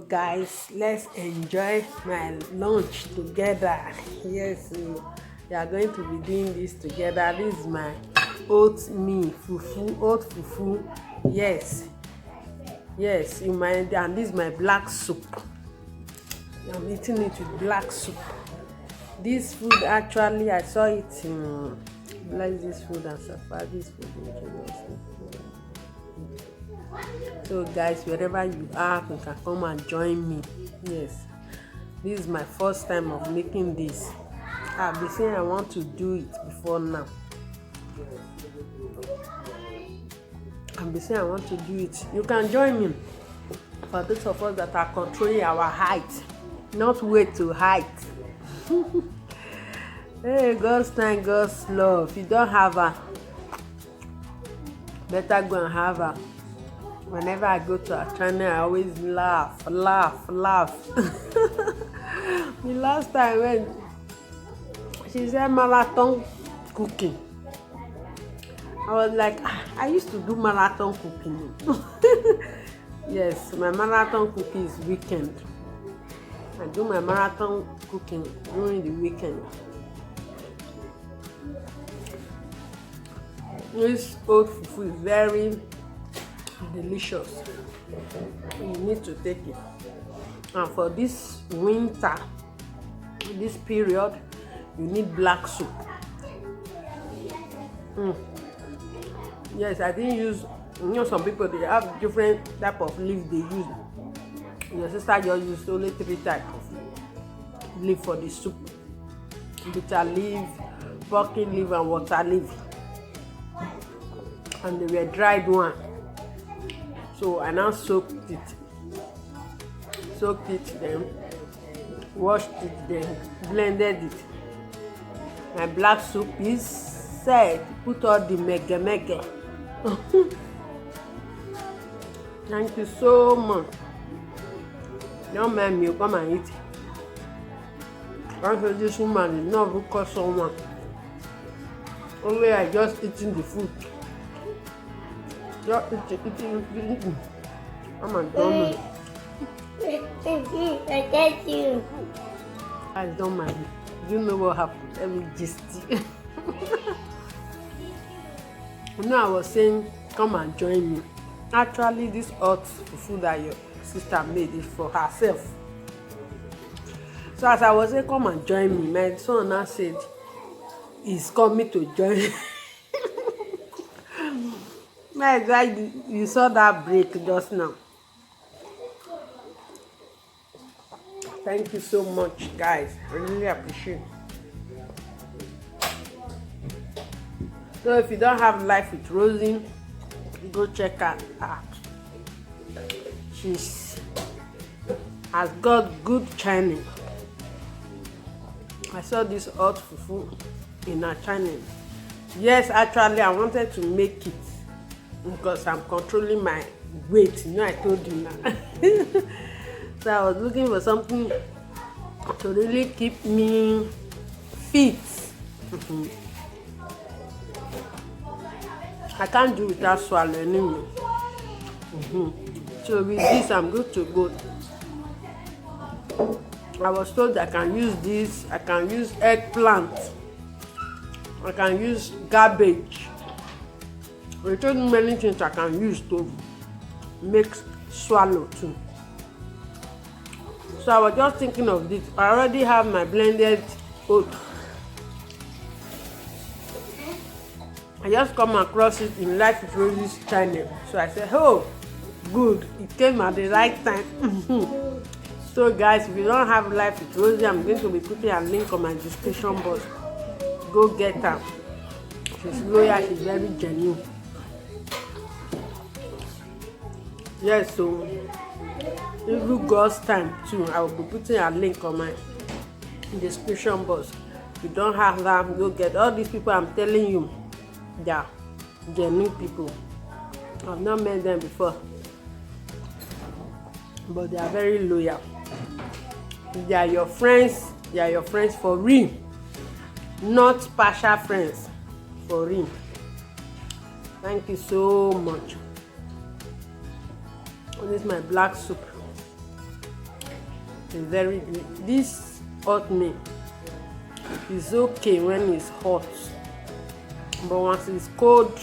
Guys, let's enjoy my lunch together. Yes, we are going to be doing this together. This is my oat fufu. Yes, and this is my black soup. I'm eating it with black soup. This food, actually, I saw it in like this food and Safari's food. So guys, wherever you are, you can come and join me. Yes, this is my first time of making this. I've been saying I want to do it before now. You can join me. For those of us that are controlling our height, not weight to height. Hey, God's time, God's love. If you don't have her, better go and have her. Whenever I go to her channel, I always laugh. The last time when she said marathon cooking, I was like, I used to do marathon cooking. Yes, my marathon cooking is weekend. I do my marathon cooking during the weekend. This oat fufu is very delicious. You need to take it. And for this winter, this period, you need black soup. Yes, I didn't use, some people, they have different type of leaf they use. Your sister just used only 3 types of leaf for the soup: bitter leaf, pumpkin leaf, and water leaf. And they were dried one. So I now soaked it, then washed it, then blended it. My black soup is set. Put all the mega. Thank you so much. Don't mind me, come and eat. Also, this woman is not because someone. Only I just eating the food. Just eating. Come and join me. I get you. Guys, don't mind me. You know what happened? Let me gist you. I was saying, come and join me. Actually, this oat fufu that sister made it for herself. So as I was saying, come and join me, my son now said he's coming to join. That's why you saw that break just now. Thank you so much, guys. I really appreciate it. So if you don't have Life with Rosie, go check her out. She's has got good channel. I saw this Oat Fufu in her channel. Yes, actually I wanted to make it because I'm controlling my weight. You know, I told you now. So I was looking for something to really keep me fit. I can't do without swallowing. So with this, I'm good to go. I was told I can use this, I can use eggplant, I can use garbage. They told me many things I can use to make swallow too. So I was just thinking of this. I already have my blended oat. I just come across it in Life with Rosie's channel. So I said, oh, good. It came at the right time. So guys, if you don't have Life with Rosie, I'm going to be putting a link on my description box. Go get her. She's loyal, she's very genuine. Yes, so even God's time too, I will be putting a link on my description box. If you don't have that, go get all these people I'm telling you. They are genuine people. I've not met them before, but they are very loyal. If they are your friends, they are your friends for real, not partial friends, for real. Thank you so much. This is my black soup. It's very good. This oatmeal is okay when it's hot, but once it's cold,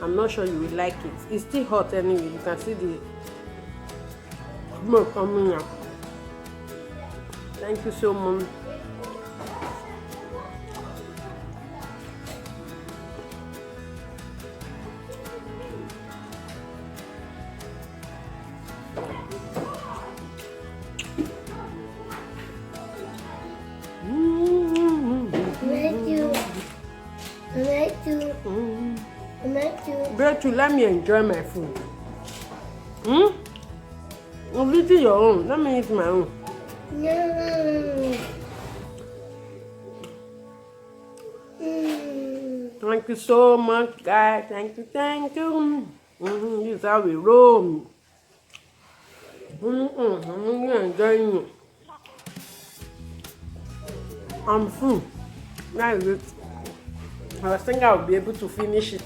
I'm not sure you will like it. It's still hot anyway. You can see the smoke coming out. Thank you so much. Bread, let me enjoy my food. You've eaten your own. Let me eat my own. No. Thank you so much, guys. Thank you, thank you. This is how we roll. I'm really enjoying it. I'm full. That is it. I was thinking I would be able to finish it.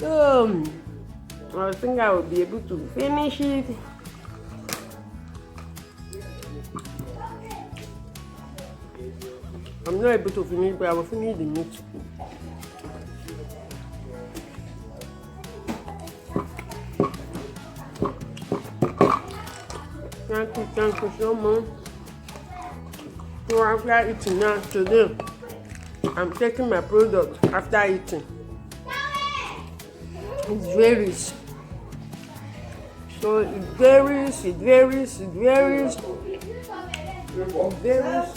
I was thinking I would be able to finish it. I'm not able to finish, but I will finish the meat. Thank you so much. So after eating now today, I'm taking my product after eating. It varies. So it varies, it varies, it varies. It varies.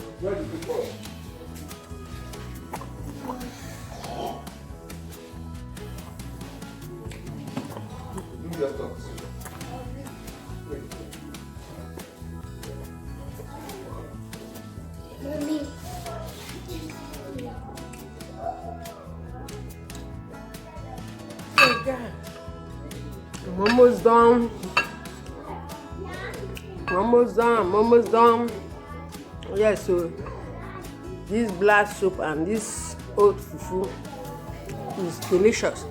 I'm almost done. I'm almost done. Yes, so this black soup and this oat fufu is delicious.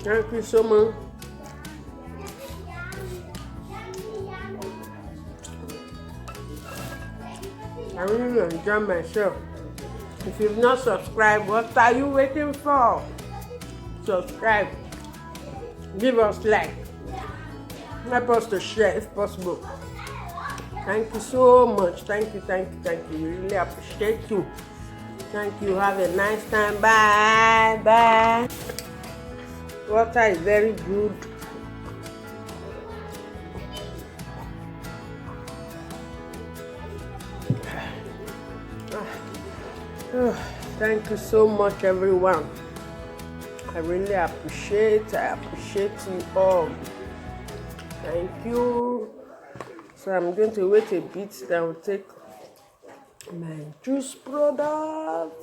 Thank you so much. I really enjoy myself. If you've not subscribed, what are you waiting for? Subscribe. Give us like. Help us to share if possible. Thank you so much. Thank you, thank you, thank you. We really appreciate you. Thank you. Have a nice time. Bye. Bye. Water is very good. Thank you so much, everyone. I really appreciate. I appreciate you all. Thank you. So I'm going to wait a bit. Then I'll take my juice product.